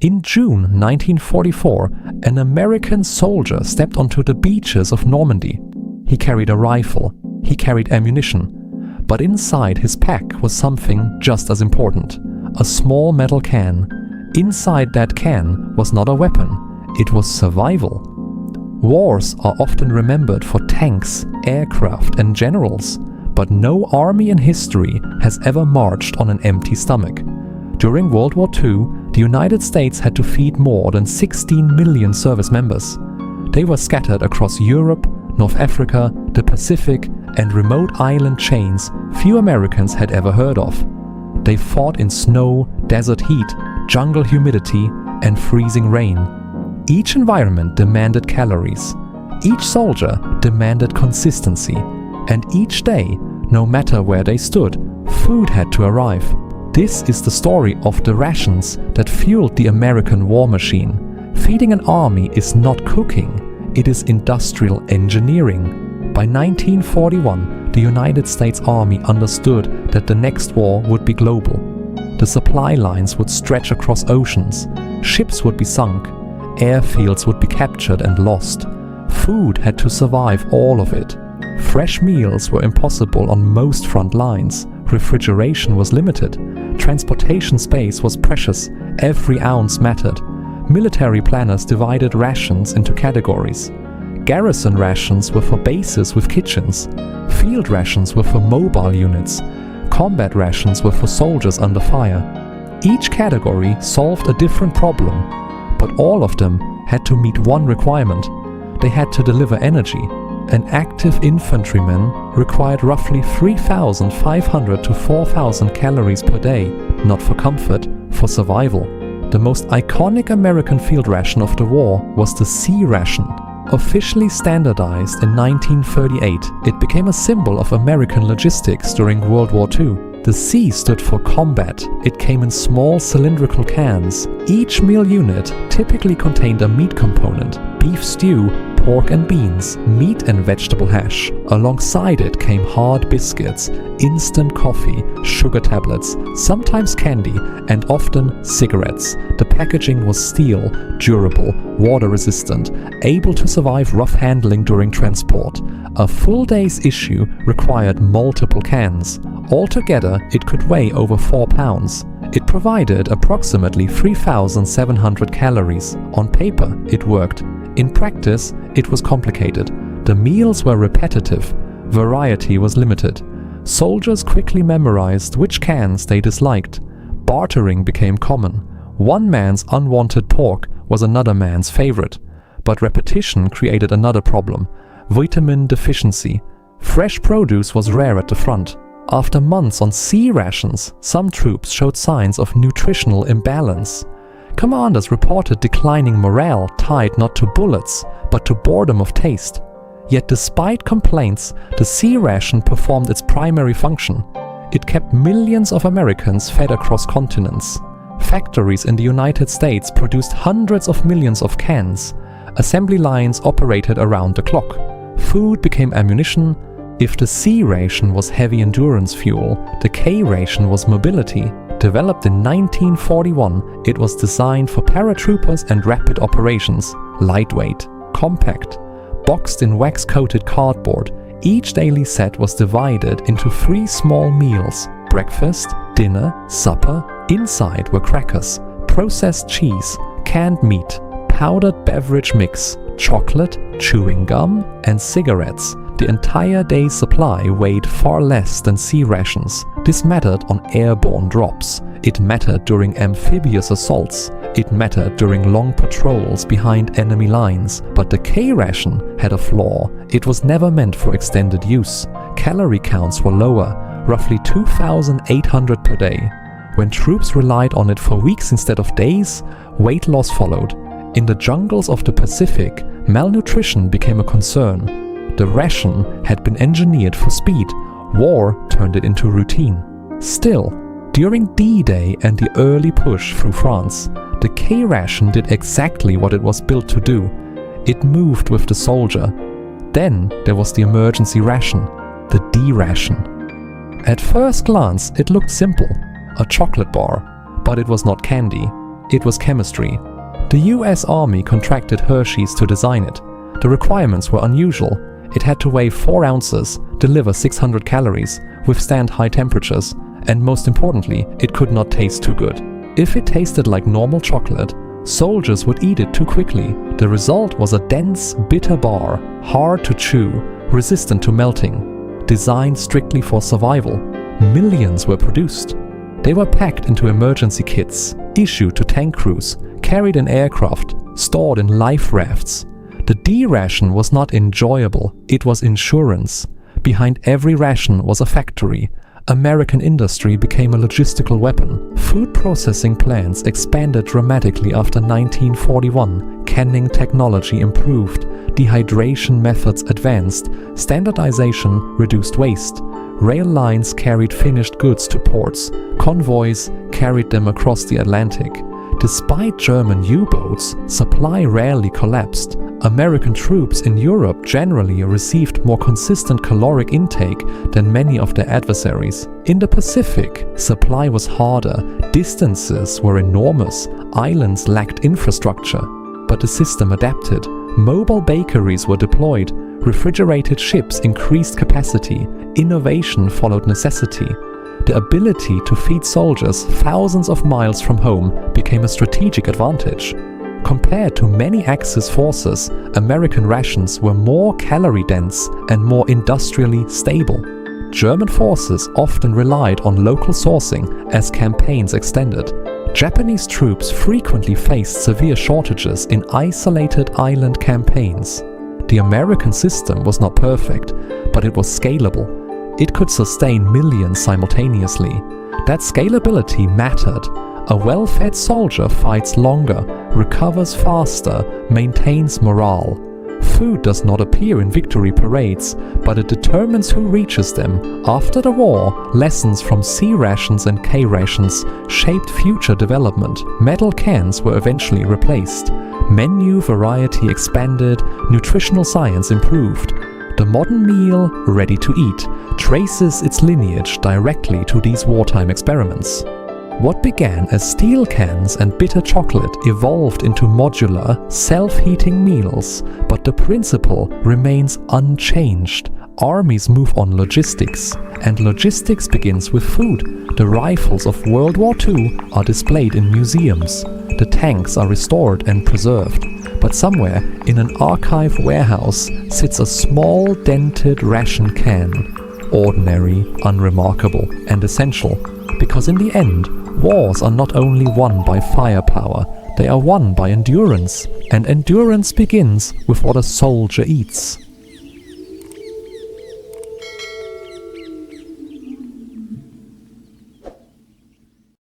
In June 1944, an American soldier stepped onto the beaches of Normandy. He carried a rifle, he carried ammunition, but inside his pack was something just as important: a small metal can. Inside that can was not a weapon, it was survival. Wars are often remembered for tanks, aircraft and generals, but no army in history has ever marched on an empty stomach. During World War II, the United States had to feed more than 16 million service members. They were scattered across Europe, North Africa, the Pacific, and remote island chains few Americans had ever heard of. They fought in snow, desert heat, jungle humidity, and freezing rain. Each environment demanded calories. Each soldier demanded consistency. And each day, no matter where they stood, food had to arrive. This is the story of the rations that fueled the American war machine. Feeding an army is not cooking, it is industrial engineering. By 1941, the United States Army understood that the next war would be global. The supply lines would stretch across oceans, ships would be sunk, airfields would be captured and lost. Food had to survive all of it. Fresh meals were impossible on most front lines. Refrigeration was limited. Transportation space was precious. Every ounce mattered. Military planners divided rations into categories. Garrison rations were for bases with kitchens. Field rations were for mobile units. Combat rations were for soldiers under fire. Each category solved a different problem, but all of them had to meet one requirement. They had to deliver energy. An active infantryman required roughly 3,500 to 4,000 calories per day, not for comfort, for survival. The most iconic American field ration of the war was the C-Ration. Officially standardized in 1938, it became a symbol of American logistics during World War II. The C stood for combat. It came in small cylindrical cans. Each meal unit typically contained a meat component: beef stew, pork and beans, meat and vegetable hash. Alongside it came hard biscuits, instant coffee, sugar tablets, sometimes candy, and often cigarettes. The packaging was steel, durable, water-resistant, able to survive rough handling during transport. A full day's issue required multiple cans. Altogether, it could weigh over 4 pounds. It provided approximately 3,700 calories. On paper, it worked. In practice, it was complicated. The meals were repetitive. Variety was limited. Soldiers quickly memorized which cans they disliked. Bartering became common. One man's unwanted pork was another man's favorite. But repetition created another problem: vitamin deficiency. Fresh produce was rare at the front. After months on C-rations, some troops showed signs of nutritional imbalance. Commanders reported declining morale tied not to bullets, but to boredom of taste. Yet despite complaints, the C-ration performed its primary function. It kept millions of Americans fed across continents. Factories in the United States produced hundreds of millions of cans. Assembly lines operated around the clock. Food became ammunition. If the C-ration was heavy endurance fuel, the K-ration was mobility. Developed in 1941, it was designed for paratroopers and rapid operations. Lightweight, compact, boxed in wax-coated cardboard, each daily set was divided into 3 small meals: breakfast, dinner, supper. Inside were crackers, processed cheese, canned meat, powdered beverage mix, chocolate, chewing gum, and cigarettes. The entire day's supply weighed far less than C-rations. This mattered on airborne drops. It mattered during amphibious assaults. It mattered during long patrols behind enemy lines. But the K-ration had a flaw. It was never meant for extended use. Calorie counts were lower, roughly 2,800 per day. When troops relied on it for weeks instead of days, weight loss followed. In the jungles of the Pacific, malnutrition became a concern. The ration had been engineered for speed. War turned it into routine. Still, during D-Day and the early push through France, the K-ration did exactly what it was built to do. It moved with the soldier. Then there was the emergency ration, the D-ration. At first glance, it looked simple: a chocolate bar. But it was not candy. It was chemistry. The US Army contracted Hershey's to design it. The requirements were unusual. It had to weigh 4 ounces, deliver 600 calories, withstand high temperatures, and most importantly, it could not taste too good. If it tasted like normal chocolate, soldiers would eat it too quickly. The result was a dense, bitter bar, hard to chew, resistant to melting, designed strictly for survival. Millions were produced. They were packed into emergency kits, issued to tank crews, carried in aircraft, stored in life rafts. The D-Ration was not enjoyable, it was insurance. Behind every ration was a factory. American industry became a logistical weapon. Food processing plants expanded dramatically after 1941. Canning technology improved. Dehydration methods advanced. Standardization reduced waste. Rail lines carried finished goods to ports. Convoys carried them across the Atlantic. Despite German U-boats, supply rarely collapsed. American troops in Europe generally received more consistent caloric intake than many of their adversaries. In the Pacific, supply was harder, distances were enormous, islands lacked infrastructure. But the system adapted. Mobile bakeries were deployed, refrigerated ships increased capacity, innovation followed necessity. The ability to feed soldiers thousands of miles from home became a strategic advantage. Compared to many Axis forces, American rations were more calorie-dense and more industrially stable. German forces often relied on local sourcing as campaigns extended. Japanese troops frequently faced severe shortages in isolated island campaigns. The American system was not perfect, but it was scalable. It could sustain millions simultaneously. That scalability mattered. A well-fed soldier fights longer, recovers faster, maintains morale. Food does not appear in victory parades, but it determines who reaches them. After the war, lessons from C-Rations and K-Rations shaped future development. Metal cans were eventually replaced. Menu variety expanded, nutritional science improved. The modern meal, ready to eat, traces its lineage directly to these wartime experiments. What began as steel cans and bitter chocolate evolved into modular, self-heating meals, but the principle remains unchanged. Armies move on logistics, and logistics begins with food. The rifles of World War II are displayed in museums. The tanks are restored and preserved. But somewhere in an archive warehouse sits a small dented ration can. Ordinary, unremarkable, and essential. Because in the end, wars are not only won by firepower, they are won by endurance. And endurance begins with what a soldier eats.